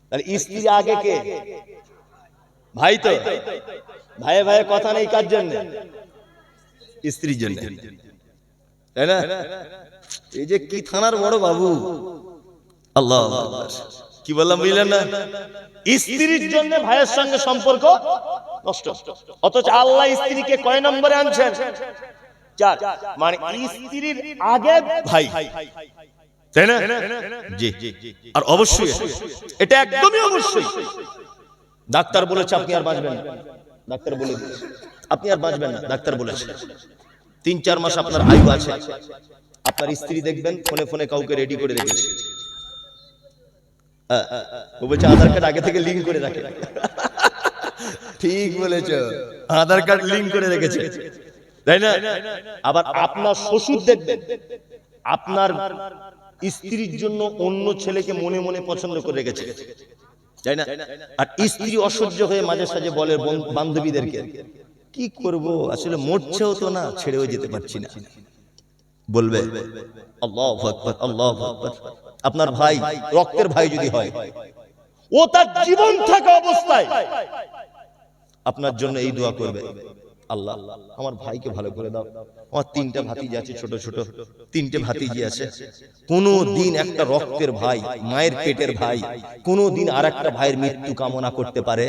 তাহলে স্ত্রী আগে কে? ভাই তো। ভাইয়ে ভাইয়ে কথা নেই কার জন্য? স্ত্রীর জন্য, তাই না? এই যে কি থানার বড় বাবু, আল্লাহ কি বললাম বুঝলেন না? স্ত্রীর জন্য ভাইয়ের সঙ্গে সম্পর্ক নষ্ট, অথচ আল্লাহ স্ত্রীকে কয় নম্বরে আনছেন? 4। মানে স্ত্রীর আগে ভাই, তাই না? জি। আর অবশ্যই এটা একদমই অবশ্যই। ডাক্তার বলেছে আপনি আর বাঁচবেন না, ডাক্তার বলে দিয়েছে আপনি আর বাঁচবেন না, ডাক্তার বলেছে 3-4 মাস আপনার আয়ু আছে। আপনার স্ত্রী দেখবেন ফোনে ফোনে কাউকে রেডি করে রেখেছে, ও বলছে আধার কার্ড আগে থেকে লিংক করে রাখে। ঠিক বলেছ, আধার কার্ড লিংক করে রেখেছে, তাই না? আবার আপনার শ্বশুর দেখবেন আপনার স্ত্রীর জন্য অন্য ছেলেকে মনে মনে পছন্দ করে রেখেছে, তাই না? আর স্ত্রী অসহ্য হয়ে মাঝে সাঝে বলে বান্ধবীদেরকে, কি করব আসলে মরছেও তো না, ছেড়েও যেতে পারছি না। বলবে আল্লাহু আকবার, আল্লাহু আকবার। আপনার ভাই, রক্তের ভাই যদি হয়, ও তার জীবন থাকা অবস্থায় আপনার জন্য এই দোয়া করবে, আল্লাহ আমার ভাইকে ভালো করে দাও। আমার 3টা ভাতিজি আছে, ছোট ছোট 3টে ভাতিজি আছে। কোনদিন একটা রক্তের ভাই, মায়ের পেটের ভাই, কোনদিন আরেকটা ভাইয়ের মৃত্যু কামনা করতে পারে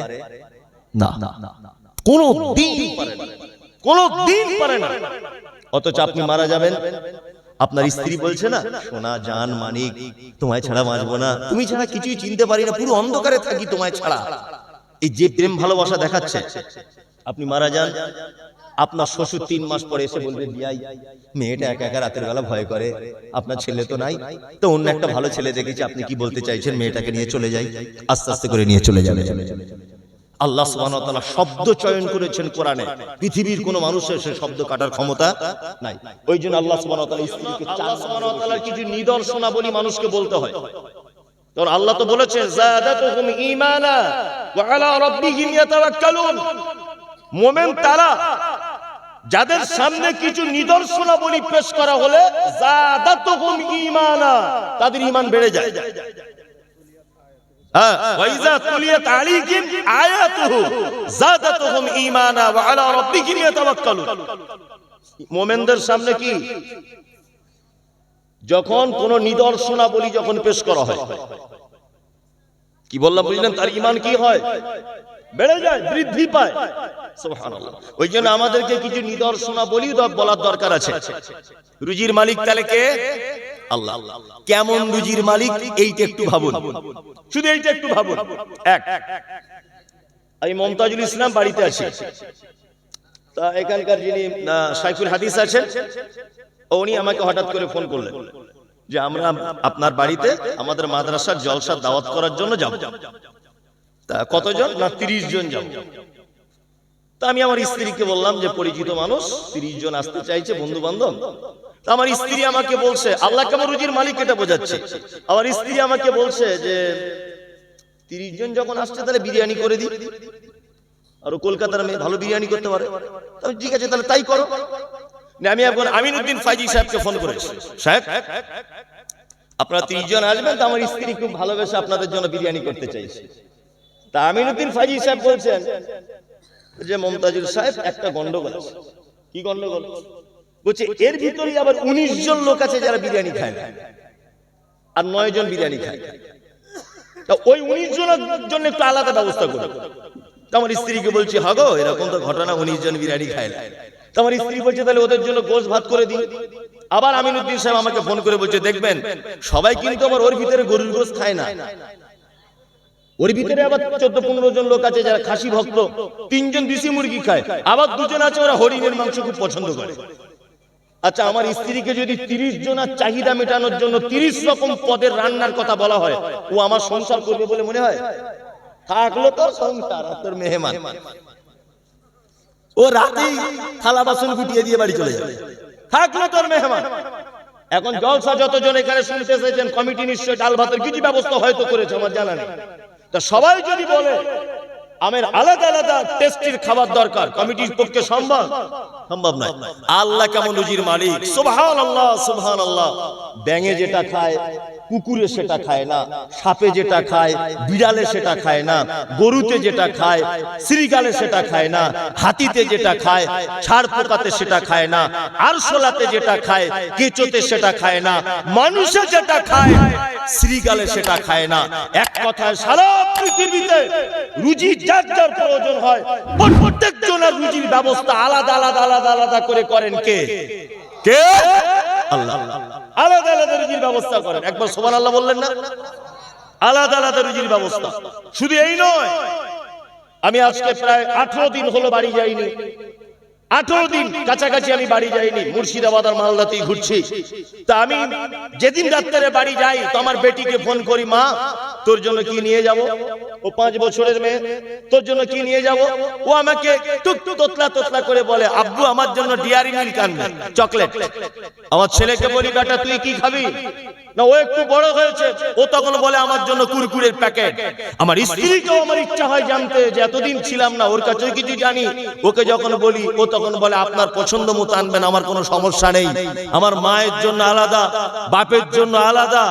না, কোনদিন পারে না, কোনদিন পারে না। অথচ আপনি মারা যাবেন, আপনার স্ত্রী বলছে না, সোনা জান মানিক তোমায় ছাড়া বাঁচবো না, তুমি ছাড়া কিছুই চিনতে পারি না, পুরো অন্ধকারে থাকি তোমায় ছাড়া। এই যে প্রেম ভালোবাসা দেখাচ্ছে, আপনি মারা যান, আপনার শ্বশুর 3 মাস পরে এসে বলবে, বিয়াই মেয়েটা একা একা রাতের বেলা ভয় করে, আপনার ছেলে তো নাই, তো অন্য একটা ভালো ছেলে দেখেছি, আপনি কি বলতে চাইছেন? মেয়েটাকে নিয়ে চলে যাই, আস্তে আস্তে করে নিয়ে চলে যাবে। আল্লাহ সুবহানাহু ওয়া তাআলা শব্দ চয়ন করেছেন কোরআনে, পৃথিবীর কোন মানুষের সে শব্দ কাটার ক্ষমতা নাই। ওই জন্য আল্লাহ সুবহানাহু ওয়া তাআলা স্ত্রীকে, আল্লাহ সুবহানাহু ওয়া তাআলার কিছু নিদর্শনাবলী মানুষকে বলতে হয়। কারণ আল্লাহ তো বলেছেন যাদাতুহুম ঈমানা ওয়া আলা রাব্বিহিম ইয়াতাওয়াক্কালুন। মুমিন তারা যাদের সামনে কিছু নিদর্শনাবলী পেশ করা হলে যাদাতুহুম ঈমানা, তাদের ঈমান বেড়ে যায়। ওয়াইজা তুলিয়াত আলাইহিম আয়াতুহু যাদাতুহুম ঈমানা ওয়া আলা রাব্বিহিম ইয়াতাওয়াক্কালুন। মুমিনদের সামনে কি, যখন কোন নিদর্শনাবলী যখন পেশ করা হয়, কি বললাম বুঝলেন? তার ঈমান কি হয়? বেড়ে যায়, বৃদ্ধি পায়। সুবহানাল্লাহ। ওই জন্য আমাদেরকে কিছু নিদর্শনাবলী বলার দরকার আছে। রুজির মালিক তাহলে কে? আল্লাহ। কেমন রুজির মালিক এইটা একটু ভাবুন, শুধু এইটা একটু ভাবুন। এক, আমি মমতাজুল ইসলাম বাড়িতে আছি, তা এখানকার যিনি শাইখুল হাদিস আছেন, উনি আমাকে হঠাৎ করে ফোন করলেন যে আমরা আপনার বাড়িতে আমাদের মাদ্রাসার জলসার দাওয়াত করার জন্য যাব। তা কতজন? না 30 জন যাব। তা আমি আমার স্ত্রীকে বললাম যে পরিচিত মানুষ 30 জন আসতে চাইছে, বন্ধু বান্ধব। তা আমার স্ত্রী আমাকে বলছে, আল্লাহ কেমন রুজির মালিক এটা বোঝাচ্ছে, আমার স্ত্রী আমাকে বলছে যে 30 জন যখন আসছে তাহলে বিরিয়ানি করে দিই, আর কলকাতার মেয়ে ভালো বিরিয়ানি করতে পারে। ঠিক আছে তাহলে তাই করো। আমি এখন আমিনুদ্দিন ফাইজি সাহেবকে ফোন করেছি, সাহেব আপনারা 30 জন আসবেন, তো আমার স্ত্রী খুব ভালোবেসে আপনাদের জন্য বিরিয়ানি করতে চাইছে। তা আমিনুদ্দিন ফাইজি সাহেব বলছেন যে মমতাজুল সাহেব একটা গন্ডগোল আছে। কি গন্ডগোল? বলছে এর ভিতরে আবার 19 জন লোক আছে যারা বিরিয়ানি খায় না, আর 9 জন বিরিয়ানি খায়। তা ওই 19 জনের জন্য একটু আলাদা ব্যবস্থা করুন। আমার স্ত্রীকে বলছি, হাগো এরকম তো ঘটনা, 19 জন বিরিয়ানি খায় না। আমার স্ত্রী বলছে তাহলে ওদের জন্য গোশ ভাত করে দিই। আবার আমিনুদ্দিন সাহেব আমাকে ফোন করে বলছে, দেখবেন সবাই কিন্তু আবার ওর ভিতরে গরুর গোশ খায় না, ওর ভিতরে আবার 14-15 জন লোক আছে যারা খাসি ভক্ত, 3 জন দেশি মুরগি খায়, আবার 2 জন আছে ওরা হরিণের মাংস খুব পছন্দ করে। আচ্ছা, আমার স্ত্রীকে যদি 30 জনের চাহিদা মেটানোর জন্য 30 রকম পদের রান্নার কথা বলা হয়, ও আমার সংসার করবে বলে মনে হয়? থাকলো তো সংসার, আর তোর মেহমান, ও রাতেই থালা বাসন গুটিয়ে দিয়ে বাড়ি চলে যাবে। থাকলো তোর মেহমান। এখন জলসা যতজন এখানে শুনতে এসেছেন, কমিটি নিশ্চয় ডাল ভাতের কিছু ব্যবস্থা হয়তো করেছে, আমার জানা নেই। তা সবাই যদি বলে আমার আলাদা আলাদা টেস্টির খাবার দরকার, কমিটির পক্ষে সম্ভব নয়। আল্লাহ কেমন রুজির মালিক, সুবহানাল্লাহ সুবহানাল্লাহ। ব্যাঙে যেটা খায় কুকুরে সেটা খায় না, সাপে যেটা খায়, বিড়ালে সেটা খায় না, গরুতে যেটা খায়, শ্রীগালে সেটা খায় না, হাতিতে যেটা খায়, ছাড় পোকাতে সেটা খায় না, আরশোলাতে যেটা খায়, কেঁচোতে সেটা খায় না, মানুষে যেটা খায় শ্রীগালে সেটা খায় না। এক কথায় সারা পৃথিবীতে রুজি যার যার প্রয়োজন হয় প্রত্যেকজনের রুজির ব্যবস্থা আলাদা আলাদা আলাদা আলাদা করে করেন কে? কে? আল্লাহ। আলাদা আলাদা রুজির ব্যবস্থা করেন। একবার সুবহানাল্লাহ বললেন না? আলাদা আলাদা রুজির ব্যবস্থা। শুধু এই নয়, আমি আজকে প্রায় 18 দিন হলো বাড়ি যাইনি। 18 দিন কাছাকাছি আমি বাড়ি যাইনি, মুর্শিদাবাদ আর মালদাতেই ঘুরছি। তা আমি যেদিন রাত্রে বাড়ি যাই তো আমার বেটিকে ফোন করি, মা তোর জন্য কি নিয়ে যাব? ও 5 বছরের মেয়ে, তোর জন্য কি নিয়ে যাব? ও আমাকে টুক তোতলা তোতলা করে বলে, আব্বু আমার জন্য ডিয়ারি মিল্ক আনবে, চকলেট। আমার ছেলেকে বলি, বেটা তুই কি খাবি? না ও একটু বড় হয়েছে, ও তখন বলে আমার জন্য কুরকুরের প্যাকেট। আমার স্ত্রীকেও আমার ইচ্ছা হয় জানতে যে এতদিন ছিলাম না, ওর কাছে কিছু জানি। ওকে যখন বলি ও তখন বলে আপনার পছন্দ মতো আনবেন, আমার কোনো সমস্যা নেই। আমার মায়ের জন্য আলাদা, বাপের জন্য আলাদা।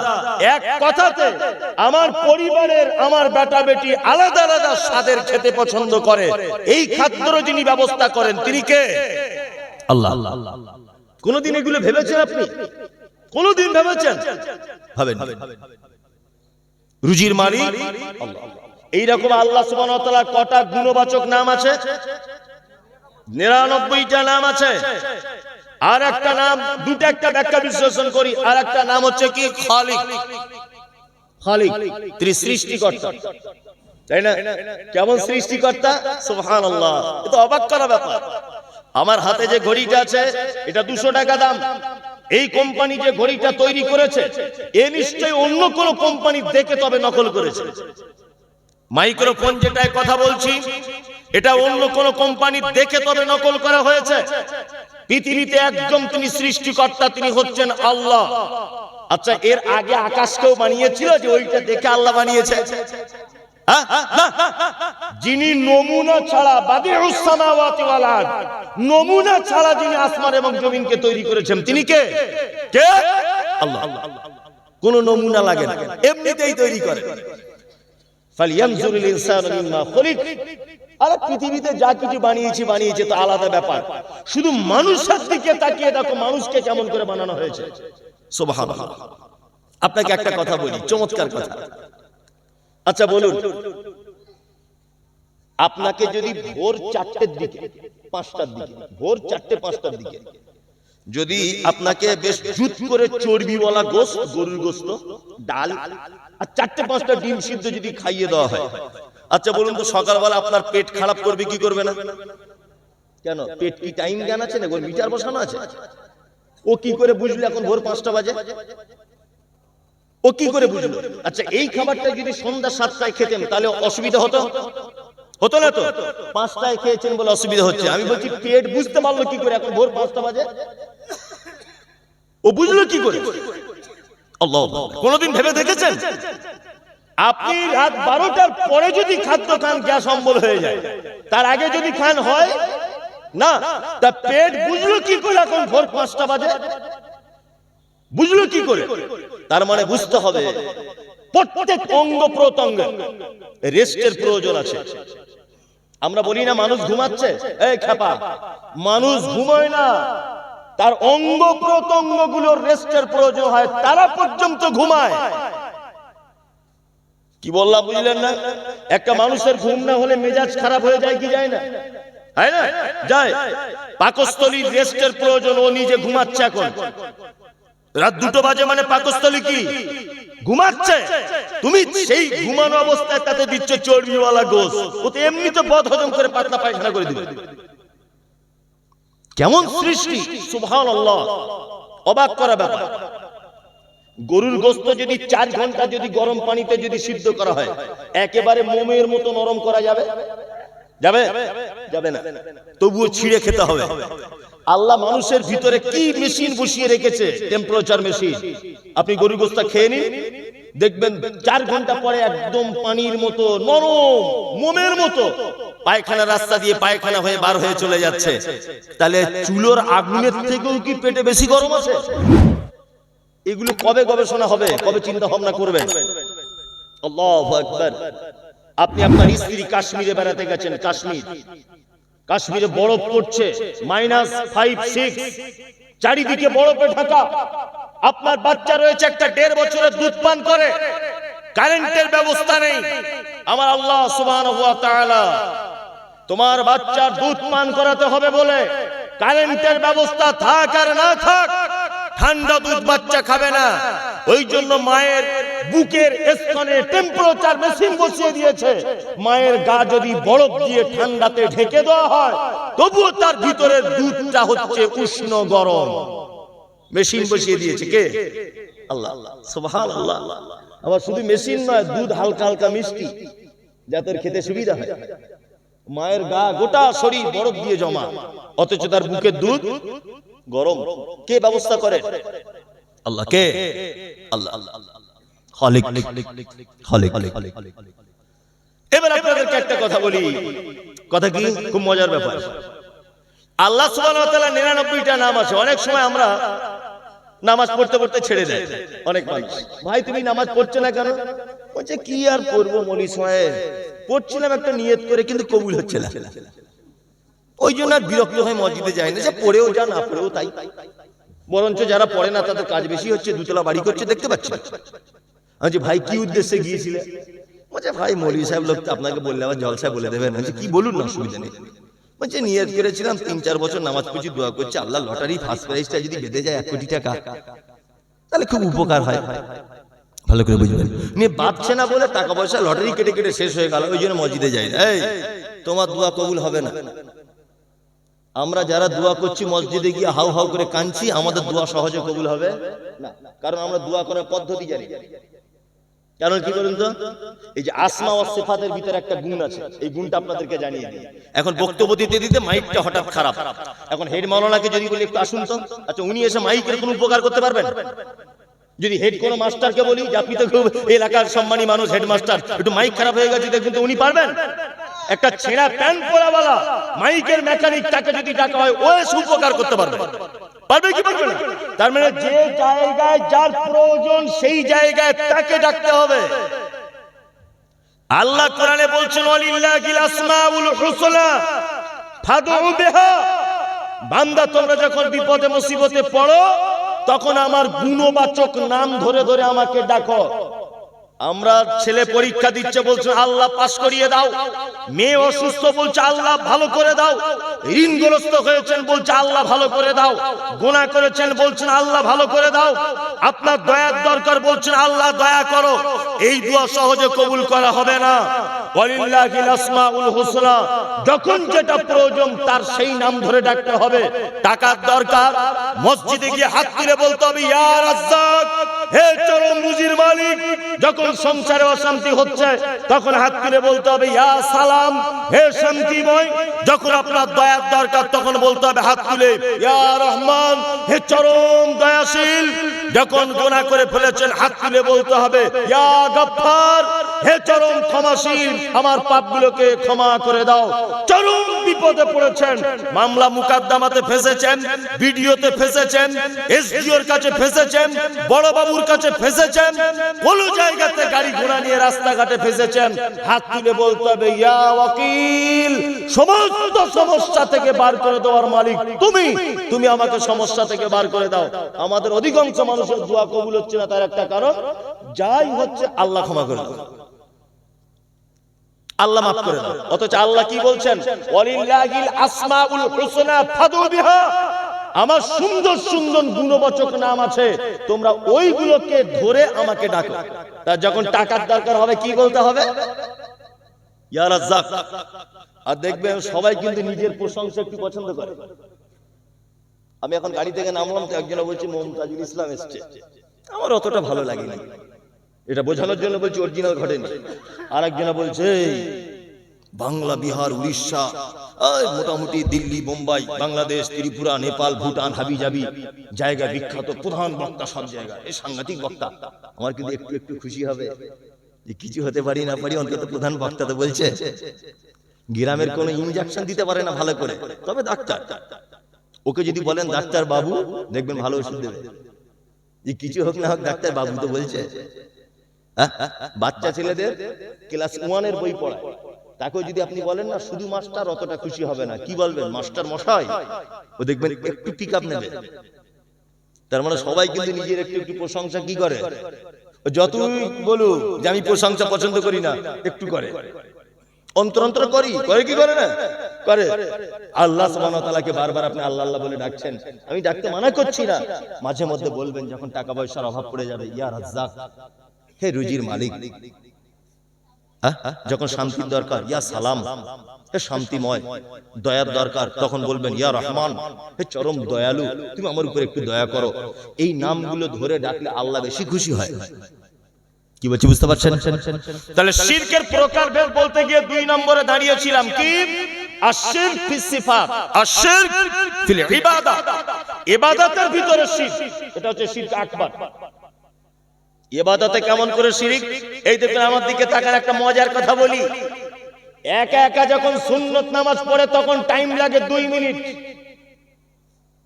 এক কথাতে আমার পরিবারের আমার বেটা বেটি আলাদা আলাদা স্বাদের খেতে পছন্দ করে। এই খাদ্যর যিনি ব্যবস্থা করেন তিনি কে? আল্লাহ। কোনদিন এগুলো ভেবেছেন আপনি? কোনদিন ভেবেছেন? ভাবেন। রুজির মালিক আল্লাহ। এইরকম আল্লাহ সুবহানাহু ওয়া তাআলার কটা গুণবাচক নাম আছে? 99টা নাম আছে। আর একটা নাম, দুটো একটা ব্যাখ্যা বিশ্লেষণ করি। আর একটা নাম হচ্ছে কি? খালিক। খালিক তিনি সৃষ্টিকর্তা, তাই না? কেমন সৃষ্টিকর্তা? সুবহানাল্লাহ। এটা অবাক করা ব্যাপার। আমার হাতে যে ঘড়িটা আছে এটা 200 টাকা দাম। এই কোম্পানি যে ঘড়িটা তৈরি করেছে এ নিশ্চয়ই অন্য কোন কোম্পানি দেখে তবে নকল করেছে। মাইক্রোফোন যেটায় কথা বলছি এটা অন্য কোন কোম্পানি দেখে তবে নকল করা হয়েছে। পৃথিবীতে একদম তিনি সৃষ্টিকর্তা, তিনি হচ্ছেন আল্লাহ। আচ্ছা, এর আগে আকাশকেও বানিয়েছিল যে ওইটা দেখে আল্লাহ বানিয়েছে? যিনি নমুনা ছাড়া, বাদিউস সামাওয়াতি ওয়াল আরদ, নমুনা ছাড়া যিনি আসমান এবং জমিনকে তৈরি করেছেন তিনি কে? কে? আল্লাহ। কোন নমুনা লাগে না, এমনিতেই তৈরি করে। ফালইয়ানজুরুল ইনসানু মিম্মা খুলিক। আর পৃথিবীতে যা কিছু বানিয়েছে তো আলাদা ব্যাপার। শুধু মানুষের দিকে তাকিয়ে দেখো মানুষকে কেমন করে বানানো হয়েছে। সুবহানাল্লাহ। আপনাকে একটা কথা বলি, চমৎকার কথা। আচ্ছা বলুন, আপনাকে যদি ভোর 4টের দিকে, 5টার দিকে, ভোর 4টে 5টার দিকে যদি আপনাকে বেশ জুত করে চর্বিওয়ালা গোশত, গরুর গোশত, ডাল আর 4টে 5টা ডিম সিদ্ধ যদি খাইয়ে দেওয়া হয়, আচ্ছা বলুন তো সকালবেলা আপনার পেট খারাপ করবে কি করবে না? কেন? পেট কি টাইম জ্ঞান আছে না? ওর মিটার বসানো আছে? ও কি করে বুঝলো এখন ভোর 5টা বাজে? ও কি করে বুঝলো? আচ্ছা, এই খাবারটা যদি সন্ধ্যা 7টায় খেতেন তাহলে অসুবিধা হতো? হতো না তো? 5টায় খেয়েছেন বলে অসুবিধা হচ্ছে। আমি বলছি পেট বুঝতে পারলো কি করে এখন ভোর 5টা বাজে? ও বুঝলো কি করে? আল্লাহ। কোনদিন ভেবে দেখেছেন? আপনি রাত 12টার পরে যদি খাদ্য খান গ্যাস অম্বল হয়ে যায়, তার আগে যদি খান হয় না। তা পেট বুঝলো কি করে এখন ভোর 5টা বাজে? বুঝলো কি করে? তার মানে বুঝতে হবে প্রত্যেক অঙ্গ প্রত্যঙ্গে রেস্টের প্রয়োজন আছে। আমরা বলি না মানুষ ঘুমাচ্ছে, এই খেপা, মানুষ ঘুমায় না, তার অঙ্গ প্রত্যঙ্গ গুলোর রেস্টের প্রয়োজন হয়, তারা পর্যন্ত ঘুমায়। কি বললাম বুঝলেন না? একটা মানুষের ঘুম না হলে মেজাজ খারাপ হয়ে যায় কি যায় না? হয় না? যায়। পাকস্থলীর রেস্টের প্রয়োজন, ও নিজে ঘুমাচ্ছে এখন। রাত 2টো বাজে মানে পাকস্থলী কি ঘুমাচ্ছে। তুমি সেই ঘুমানো অবস্থায় তাতে দিচ্ছ চর্বিওয়ালা গোশত, ও তো এমনি তো বদ হজম করে পাতলা পায়খানা করে দিবে। কেমন সৃষ্টি! সুবহানাল্লাহ। অবাক করা ব্যাপার। গরুর গোশত যদি 4 ঘন্টা যদি গরম পানিতে যদি সিদ্ধ করা হয়, একেবারে মোমের মতো নরম করা যাবে? যাবে? যাবে না। তবুও ছিঁড়ে খেতে হবে। আল্লাহ মানুষের ভিতরে কি মেশিন বসিয়ে রেখেছে, টেম্পারেচার মেশিন। আপনি গরুর গোশত খেয়ে নিন, দেখবেন 4 ঘন্টা পরে একদম পানির মতো নরম, মোমের মতো পায়খানা রাস্তা দিয়ে পায়খানা হয়ে বার হয়ে চলে যাচ্ছে। তাহলে চুলোর আগুনের থেকেও কি পেটে বেশি গরম আছে? এগুলো কবে গবেষণা হবে, কবে চিন্তা ভাবনা করবেন? আল্লাহু আকবার। আপনি আপনার স্ত্রী কাশ্মীরে বেড়াতে গেছেন, কাশ্মীরে বরফ পড়ছে, -5, 6, চারিদিকে বরফে ঢাকা। আপনার বাচ্চা রয়েছে, একটা 1.5 বছরের দুধ পান করে, কারেন্টের ব্যবস্থা নেই। আমার আল্লাহ সুবহানাহু ওয়া তাআলা তোমার বাচ্চার দুধ পান করাতে হবে বলে কারেন্টের ব্যবস্থা থাক আর না থাক, ঠান্ডা দুধ বাচ্চা খাবে না। ওই জন্য মায়ের বুকের স্তনে টেম্পারেচার মেশিন বসিয়ে দিয়েছে। মায়ের গা যদি বরফ দিয়ে ঠান্ডাতে ঢেকে দেওয়া হয়, তবুও তার ভিতরের দুধটা হচ্ছে উষ্ণ গরম। মেশিন বসিয়ে দিয়েছে কে? আল্লাহ। সুবহানাল্লাহ। আবার শুধু মেশিন নয়, দুধ হালকা হালকা মিষ্টি, যাতে খেতে সুবিধা হয়। মায়ের গা গোটা শরীর বরফ দিয়ে জমা, অথচ তার বুকের দুধ গরম। কে ব্যবস্থা করে? আল্লাহ। কে? আল্লাহ। খালিক। এবার আপনাদেরকে একটা কথা বলি, কথা কি খুব মজার ব্যাপার। আল্লাহ সুবহানাহু ওয়া তাআলা 99টা নাম আছে। অনেক সময় আমরা নামাজ পড়তে পড়তে ছেড়ে দেয় অনেক মানুষ। ভাই তুমি নামাজ পড়ছো না কেন? বলছে কি আর পড়বো মৌলভী সাহেব, পড়ছিলাম একটা নিয়ত করে, কিন্তু কবুল হচ্ছে না। ওই জন্য আর বিরক্ত হয়ে মসজিদে যায় না, যে পড়েও যা না পড়েও তাই। বরঞ্চ যারা পড়ে না তাদের কাজ বেশি হচ্ছে, দুতলা বাড়ি করছে, দেখতে পাচ্ছি। আচ্ছা ভাই কি উদ্দেশ্যে গিয়েছিলে? বলছে ভাই মৌলভী সাহেব লোক তো আপনাকে বললে আবার জলসা বলে দেবেন। কি বলুন না, অসুবিধা নেই। বলছে নিয়ত করেছিলাম 3-4 বছর নামাজ পড়ছি, দোয়া করছি আল্লাহ লটারি ফার্স্ট প্রাইজটা যদি বেঁধে যায় 1 কোটি টাকা, তাহলে খুব উপকার হয়। ভালো করে বুঝবেন, নিয়ে বাঁচছে না বলে টাকা পয়সা লটারি কেটে কেটে শেষ হয়ে গেল, ওই জন্য মসজিদে যাই না। এই তোমার দোয়া কবুল হবে না। আমরা যারা দোয়া করছি মসজিদে গিয়ে হাউ হাউ করে কাঁদছি, আমাদের দোয়া সহজে কবুল হবে না, কারণ আমরা দোয়া করার পদ্ধতি জানি। কারণ কি বলুন তো, এই যে আসমা ওয়াস সিফাতের ভিতরে একটা গুণ আছে, এই গুণটা আপনাদেরকে জানিয়ে দিই। এখন বক্তব্য দিতে দিতে মাইকটা হঠাৎ খারাপ। এখন হেড মাওলানাকে যদি বলি একটু আসুন তো, আচ্ছা উনি এসে মাইকের কোনো উপকার করতে পারবেন? যদি হেড কোনো মাস্টারকে বলি যে আপনি তো খুব এলাকার সম্মানী মানুষ, হেডমাস্টার, একটু মাইক খারাপ হয়ে গেছে দেখুন তো, উনি পারবেন? একটা ছেঁড়া প্যান্ট পরাওয়ালা মাইকের মেকানিক, তাকে যদি ডাকা হয় ও এসে উপকার করতে পারবে? পারবে কি পারবে না? তার মানে যে জায়গায় যার প্রয়োজন সেই জায়গায় তাকে ডাকতে হবে। আল্লাহ কোরআনে বলছেন ওয়ালিল্লাহিল আসমাউল হুসনা ফাদউ বিহা, বান্দা তোমরা যখন বিপদে মুসিবতে পড়ো তখন আমার গুণবাচক নাম ধরে ধরে আমাকে ডাকো। আমরা ছেলে পরীক্ষা দিচ্ছে, বলছে আল্লাহ পাস করিয়ে দাও। মেয়ে অসুস্থ, বলছে আল্লাহ ভালো করে দাও। ঋণগ্রস্ত হয়েছেন, বলছে আল্লাহ ভালো করে দাও। গুনাহ করেছেন, বলছেন আল্লাহ ভালো করে দাও। আপনার দয়ার দরকার, বলছেন আল্লাহ দয়া করো। এই দোয়া সহজে কবুল করা হবে না। ওয়ালিল্লাহিল আসমাউল হুসনা, যখন যেটা প্রয়োজন তার সেই নাম ধরে ডাকতে হবে। টাকার দরকার, মসজিদে গিয়ে হাত তুলে বলতে হবে ইয়া রাজ্জাক, হে চরম রুজির মালিক। যখন সংসারে অশান্তি হচ্ছে তখন হাত তুলে বলতে হবে ইয়া সালাম, হে শান্তিময়। যখন আপনার দয়ার দরকার তখন বলতে হবে হাত তুলে ইয়া রহমান, হে চরম দয়াশীল। যখন গুনাহ করে ফেলেছেন হাত তুলে বলতে হবে ইয়া গফফার, হে চরম ক্ষমাশীল, আমার পাপগুলোকে ক্ষমা করে দাও। চরম বিপদে পড়েছেন, মামলা মুকদ্দমাতে ফেসেছেন, ভিডিওতে ফেসেছেন, এসডিওর কাছে ফেসেছেন, বড় বাবুর কাছে ফেসেছেন, কোন জায়গাতে গাড়ি ঘোড়া নিয়ে রাস্তাঘাটে ফেসেছেন, হাত তুলে বলতে হবে ইয়া ওয়াকিল, সমস্ত সমস্যা থেকে বার করে দেওয়ার মালিক তুমি, তুমি আমাকে সমস্যা থেকে বার করে দাও। আমাদের অধিকাংশ মানুষের দোয়া কবুল হচ্ছে না, তার একটা কারণ যাই হচ্ছে আল্লাহ ক্ষমা করে দাও, আল্লাহ মাফ করে দাও। অথচ আল্লাহ কি বলছেন ওয়ালিল্লাহিল আসমাউল হুসনা ফাদউ বিহা, আমার সুন্দর সুন্দর গুণবাচক নাম আছে, তোমরা ওইগুলোকে ধরে আমাকে ডাকো। তার যখন টাকার দরকার হবে কি বলতে হবে? ইয়া রাজ্জাক। আর দেখবেন সবাই কিন্তু নিজের প্রশংসা একটু পছন্দ করে। আমি এখন গাড়ি থেকে নামলাম তো একজন বলছে মুমতাজুল ইসলাম এসছে, আমার অতটা ভালো লাগেনি। এটা বোঝানোর জন্য বলছি অরিজিনাল ঘটেনি। আর একজন বলছে বাংলা, বিহার, উড়িষ্যা, মোটামুটি দিল্লি, বোম্বাই, বাংলাদেশ, ত্রিপুরা, নেপাল, ভুটান, হাবিজাবি জায়গা বিখ্যাত, প্রধান বক্তা সব জায়গায়, এই সাংঘাতিক বক্তা। আমার কিন্তু একটু একটু খুশি হবে যে কিছু হতে পারি না পারি, অন্তত প্রধান বক্তা তো বলছে। গ্রামের কোনো ইনজেকশন দিতে পারে না ভালো করে, তবে ডাক্তার, ওকে যদি বলেন ডাক্তার বাবু, দেখবেন ভালো ওষুধ দেবে। যে কিছু হোক না হোক ডাক্তার বাবু তো বলছে। বাচ্চা ছেলেদের ক্লাস 1 এর বই পড়ায়, তাকেও যদি আপনি বলেন না শুধু মাস্টার, অতটা খুশি হবে না। কি বলবেন? মাস্টার মশাই। ও দেখবেন একটু পিক আপ নেবে। তার মানে সবাই কিন্তু নিজের একটু একটু প্রশংসা কি করে, যতই বলুক যে আমি প্রশংসা পছন্দ করি না, একটু করে, অন্তর অন্তর করি, করে কি করে না করে। আল্লাহ সুবহানাহু ওয়া তাআলাকে বারবার আপনি আল্লাহ আল্লাহ বলে ডাকছেন, আমি ডাকতে মানা করছি না। মাঝে মধ্যে বলবেন যখন টাকা পয়সার অভাব পড়ে যাবে, ইয়া রাজ্জাক, হে রুজির মালিক। যখন শান্তির দরকার, ইয়া সালাম, হে শান্তিময়। দয়ার দরকার, তখন বলবেন ইয়া রহমান, হে চরম দয়ালু, তুমি আমার উপর একটু দয়া করো। এই নামগুলো ধরে ডাকলে আল্লাহ বেশি খুশি হয়। কি বলছি বুঝতে পারছেন? তাহলে শিরকের প্রকারভেদ বলতে গিয়ে 2 নম্বরে দাঁড়িয়েছিলাম কি? আশ-শিরক ফিস সিফাত, আশ-শিরক ফিল ইবাদা। ইবাদতের ভিতরে শিরক, এটা হচ্ছে শিরক আকবার। ইবাদতে কেমন করে শিরক? এই দেখুন আমার দিকে তাকান, একটা মজার কথা বলি। একা একা যখন সুন্নত নামাজ পড়ে তখন টাইম লাগে 2 মিনিট।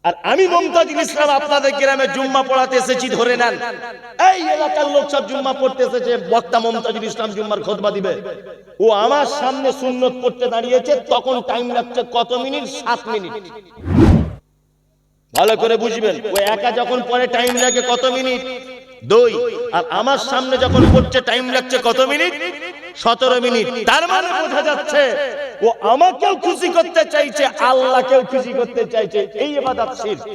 আর আমি মুমতাজুল ইসলাম আপনাদের গ্রামে জুম্মা পড়াতে এসেছি, ধরে নেন এই এলাকার লোক সব জুম্মা পড়তে এসেছে, বক্তা মুমতাজুল ইসলাম জুম্মার খুতবা দিবে। ও আমার সামনে সুন্নত পড়তে দাঁড়িয়েছে, তখন টাইম লাগছে কত মিনিট? 7 মিনিট। ভালো করে বুঝবেন, ও একা যখন পড়ে টাইম লাগে কত মিনিট? 2। আর আমার সামনে যখন পড়ছে টাইম লাগছে কত মিনিট? 17 মিনিট। তার মানে বোঝা যাচ্ছে ও আমাকেও খুশি করতে চাইছে, আল্লাহকেও খুশি করতে চাইছে। এই ইবাদত শিরক।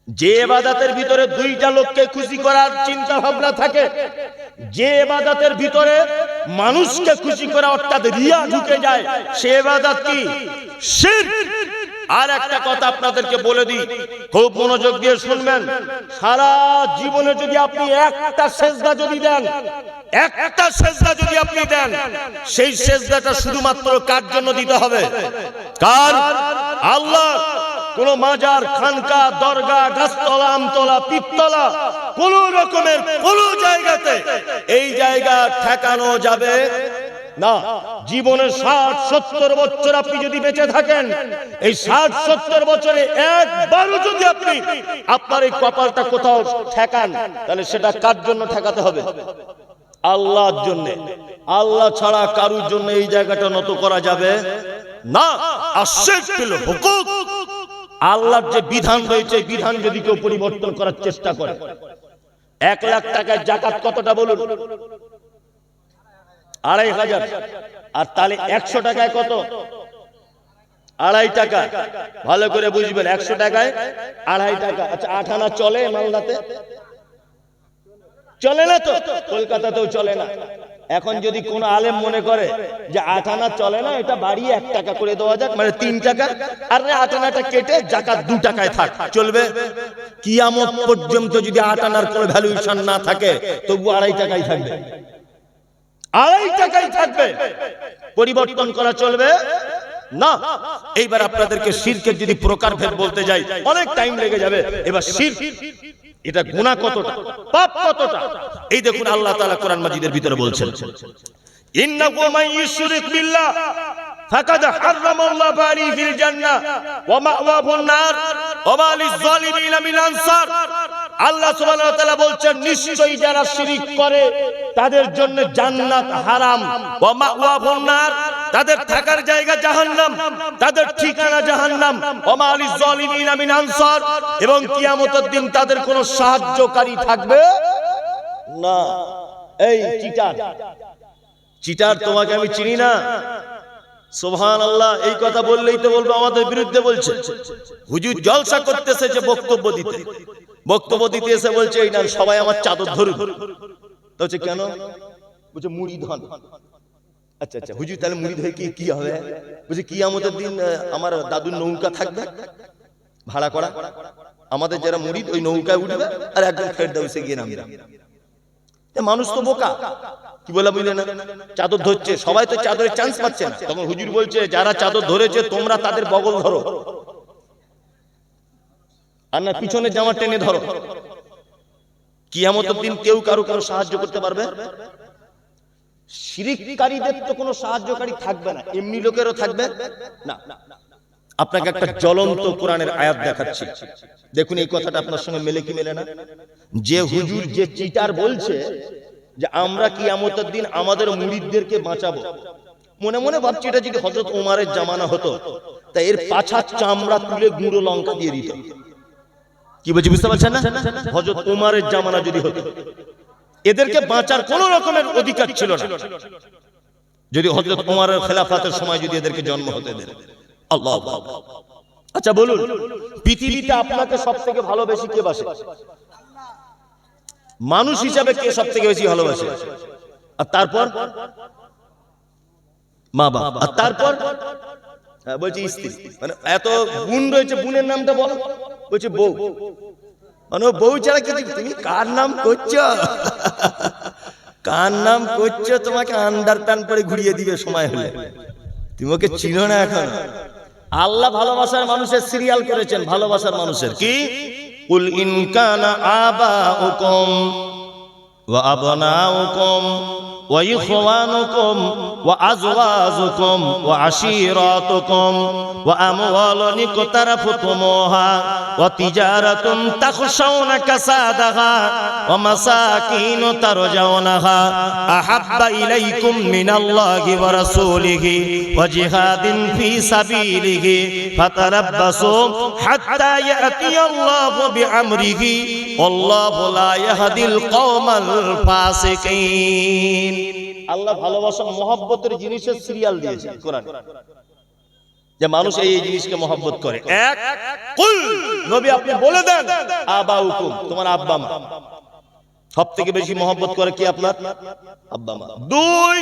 যে ইবাদতের ভিতরে 2টা লোককে খুশি করার চিন্তা ভাবনা থাকে, যে ইবাদতের ভিতরে মানুষকে খুশি করা অর্থাৎ রিয়া ঢুকে যায়, সে ইবাদত কি? শিরক। আর একটা কথা আপনাদেরকে বলে দিই, খুব মনোযোগ দিয়ে শুনবেন। সারা জীবনে যদি আপনি একটা সেজদা যদি দেন, একটা সেজদা যদি আপনি দেন, সেই সেজদাটা শুধুমাত্র কার জন্য দিতে হবে? কার? আল্লাহ। কোন মাজার, খানকা, দরগা, গাছতলা, আমতলা, পিপতলা, কোন রকমের কোন জায়গাতে এই জায়গা ঠেকানো যাবে না। জীবনে 60-70 বছর আপনি যদি বেঁচে থাকেন, এই 60-70 বছরে একবারও যদি আপনি আপনার এই কপালটা কোথাও ঠেকান, তাহলে সেটা কার জন্য ঠেকাতে হবে? আল্লাহর জন্য। আল্লাহ ছাড়া কারুর জন্য এই জায়গাটা নত করা যাবে না। আশ-শিরক ফিল হুকুক। আল্লাহর যে বিধান রয়েছে, বিধান যদি কেউ পরিবর্তন করার চেষ্টা করে, 1 লাখ টাকায় যাকাত কতটা বলুন? 2500। আর তাহলে 100 টাকায় কত? 2.5 টাকা। ভালো করে বুঝবেন, 100 টাকায় 2.5 টাকা। আচ্ছা 8 আনা চলে মালদাতে? চলে না তো, কলকাতাতেও চলে না। এখন যদি কোন আলেম মনে করে যে 8 আনা চলে না, এটা বাড়িয়ে 1 টাকা করে দেওয়া যাক, মানে 3 টাকা, আর 8 আনাটা কেটে যাকাত 2 টাকায় থাক, চলবে? কিয়ামত পর্যন্ত যদি 8 আনার কোনো ভ্যালুয়েশন না থাকে, তবু 2.5 টাকাই থাকবে, 2.5 টাকাই থাকবে। পরিবর্তন করা চলবে না। এইবার আপনাদেরকে শিরকের যদি প্রকারভেদ বলতে যাই, অনেক টাইম লেগে যাবে। এবার শিরক, এটা গুনাহ কতটা, পাপ কতটা, এই দেখুন আল্লাহ তাআলা কোরআন মাজিদের ভিতরে বলছেন, ইন্নাহু মান ইউশরিক বিল্লাহ ফাকাদ হারামাল্লাহু আলাইহি ফিল জান্নাহ ওয়া মাওয়াহুন নার ওয়া মা লিয-যালিমিনা মিন আনসার। আল্লাহ সুবহানাহু ওয়া তাআলা বলছেন, নিশ্চয়ই যারা শিরক করে তাদের জন্য জান্নাত হারাম, ওয়া মাওয়াহুন নার, তাদের থাকার জায়গা জাহান্নাম, তাদের ঠিকানা জাহান্নাম, ওয়া মা লিয-যালিমিনা মিন আনসার, এবং কিয়ামতের দিন তাদের কোনো সাহায্যকারী থাকবে না। এই চিটার, চিটার তোমাকে আমি চিনি না, সুবহানাল্লাহ। এই কথা বললেই তো বলবো আমাদের বিরুদ্ধে বলছে। হুজুর জলসা করতেছে যে বক্তব্য দিতে এসে বলছে, এই না সবাই আমার চাদর ধরুন। তো হচ্ছে কেন? বলছে মুরিদ হন। আচ্ছা আচ্ছা হুজুর, তাহলে মুরিদ হয়ে কি হবে? বলছে কিয়ামতের দিন আমার দাদুর নৌকা থাকবে ভাড়া করা, আমাদের যারা মুরিদ ওই নৌকায় উঠবে আর একদম ফেরদাউসে গিয়ে নামবে। মানুষ তো বোকা, কি বলে বুঝলে না? চাদর ধরছে, সবাই তো চাদরের চান্স পাচ্ছে না। তখন হুজুর বলছে, যারা চাদর ধরেছে তোমরা তাদের বগল ধরো, আর না পিছনে জামা টেনে ধরো। কিয়ামতের দিন কেউ কারো সাহায্য করতে পারবে? শিরককারীদের তো কোনো সাহায্যকারী থাকবে না, এমনি লোকেরও থাকবে না। আপনাকে একটা জ্বলন্ত কোরআনের আয়াত দেখাচ্ছি, দেখুন এই কথাটা আপনার সঙ্গে মেলে কি মেলে না। যে হুজুর, যে চিটার বলছে যে আমরা কিয়ামতের দিন আমাদের মুরিদদেরকে বাঁচাবো, মনে মনে ভাবছি এটা যদি হযরত ওমরের জামানা হতো তা এর পাছার চামড়া তুলে গুঁড়ো লঙ্কা দিয়ে দিত। কি বলছি বুঝতে পারছেন না? হযরত ওমরের জামানা যদি হতো, এদেরকে বাঁচার কোন রকমের অধিকার ছিল না। যদি হযরত ওমরের খেলাফতের সময় যদি এদেরকে জন্ম হতো এদের। আল্লাহ। আচ্ছা বলুন, পৃথিবীতে আপনাকে সবথেকে ভালোবেসে কে বাসে? মানুষ হিসাবে কে সবথেকে বেশি ভালোবাসে? আর তারপর মা বাবা, আর তারপর বলছি স্ত্রী। মানে এত গুণ রয়েছে, গুণের নামটা বল। বলছে বউ। মানে বউ ছাড়া কি? তুমি কার নাম করছো? কার নাম করছো? তোমাকে আন্ডার প্যান্ট পরে ঘুরিয়ে দিবে সময় হলে। তুমি ওকে চিনো না এখন। আল্লাহ ভালোবাসার মানুষের সিরিয়াল করেছেন, ভালোবাসার মানুষের কি? কুল ইন কানা আবাউকুম ওয়া আবনাউকুম ওয়া ইখওয়ানুকুম ওয়া আজওয়াজুকুম ওয়া আশীরাতুকুম ওয়া আমওয়ালুন ইকতারাফতুমুহা ওয়া তিজারাতুন তাখশাউনা কাসাদাহা ওয়া মাসাকিন তারজাউনাহা আহাব্বা ইলাইকুম মিনাল্লাহি ওয়া রাসূলিহি ওয়া জিহাদিন ফি সাবিলিহি ফাতারাব্বাসু হাত্তা ইয়াতিয়াল্লাহু বিআমরিহি আল্লাহু লা ইয়াহদিল কওমাল ফাসিকিন। আল্লাহ ভালোবাসা মহব্বতের জিনিসের সিরিয়াল দিয়েছে কোরআনে, যে মানুষ এই জিনিসকে মহব্বত করে। এক, কুল, নবী আপনি বলে দেন, আবাউকুম, তোমার আব্বা মা সবথেকে বেশি মহব্বত করে কি? আপনার আব্বা মা। দুই,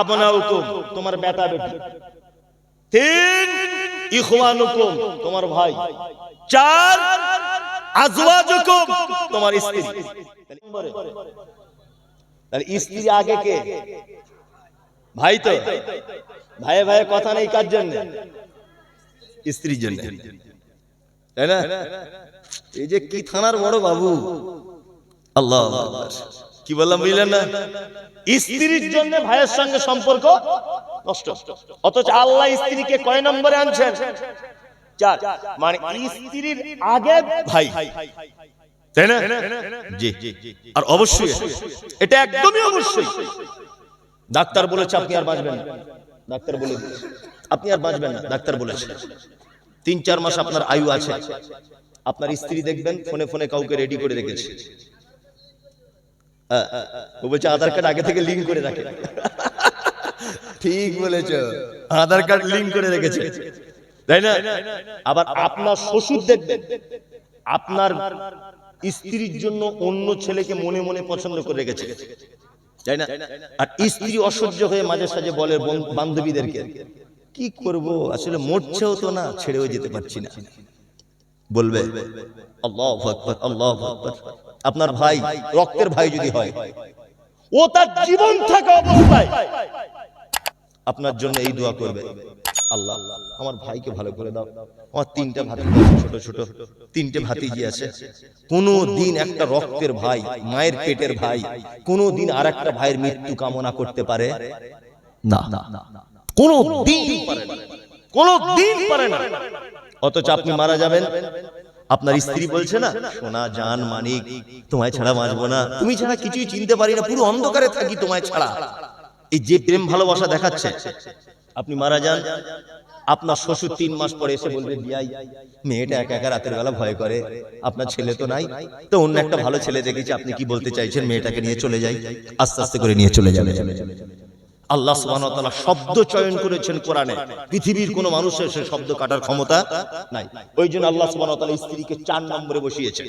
আবনাউকুম, তোমার বেটা বেটি। তিন, ইখওয়ানুকুম, তোমার ভাই। চার, আজওয়াজুকুম, তোমার স্ত্রী। তাহলে স্ত্রী আগে কে? ভাই তো। ভাইয়ে ভাইয়ে কথা নেই কার জন্য? স্ত্রীর জন্য, তাই না? এই যে কি থানার বড় বাবু, আল্লাহ কি বললাম বুঝলেন না? স্ত্রীর জন্য ভাইয়ের সঙ্গে সম্পর্ক নষ্ট, অথচ আল্লাহ স্ত্রীকে কয় নম্বরে আনছেন? 4। মানে স্ত্রীর আগে ভাই, তাই না? জি। আর অবশ্যই এটা একদমই অবশ্যই। ডাক্তার বলেছে আপনি আর বাঁচবেন না, ডাক্তার বলে দিয়েছে আপনি আর বাঁচবেন না, ডাক্তার বলেছে 3-4 মাস আপনার আয়ু আছে। আপনার স্ত্রী দেখবেন ফোনে ফোনে কাউকে রেডি করে রেখেছে, ও বলছে আধার কার্ড আগে থেকে লিংক করে রাখে। ঠিক বলেছো, আধার কার্ড লিংক করে রেখেছে, তাই না? আবার আপনার শ্বশুর দেখবেন আপনার স্ত্রীর জন্য অন্য ছেলেকে মনে মনে পছন্দ করে রেখেছে, তাই না? আর স্ত্রী অসহ্য হয়ে মাঝে সাঝে বলে বান্ধবীদেরকে, কি করব, আসলে মরছেও তো না, ছেড়েও যেতে পারছি না। বলবে আল্লাহু আকবার, আল্লাহু আকবার। আপনার ভাই, রক্তের ভাই যদি হয়, ও তার জীবন থাকা অবস্থায় আপনার জন্য এই দোয়া করবে, আল্লাহ আমার ভাইকে ভালো করে দাও। আমার 3টা ভাতিজি আছে, ছোট ছোট 3টে ভাতিজি আছে। কোনদিন একটা রক্তের ভাই, মায়ের পেটের ভাই, কোনদিন আরেকটা ভাইয়ের মৃত্যু কামনা করতে পারে না, কোনদিন পারে না, কোনদিন পারে না। অথচ আপনি মারা যাবেন, আপনার স্ত্রী বলছে না, সোনা জান মানিক, তোমায় ছাড়া বাঁচবো না, তুমি ছাড়া কিছুই চিনতে পারি না, পুরো অন্ধকারে থাকি তোমায় ছাড়া। এই যে প্রেম ভালোবাসা দেখাচ্ছে, আপনি মারা যান, আপনার শ্বশুর 3 মাস পরে এসে বলবে, বিয়াই মেয়েটা একা একা রাতের বেলা ভয় করে, আপনার ছেলে তো নাই, তো অন্য একটা ভালো ছেলে দেখেছি, আপনি কি বলতে চাইছেন? মেয়েটাকে নিয়ে চলে যাই। আস্তে আস্তে করে নিয়ে চলে যাবে। আল্লাহ সুবহানাহু ওয়া তাআলা শব্দ চয়ন করেছেন কোরআনে, পৃথিবীর কোন মানুষের সে শব্দ কাটার ক্ষমতা নাই। ওই জন্য আল্লাহ সুবহানাহু ওয়া তাআলা স্ত্রীকে 4 নম্বরে বসিয়েছেন।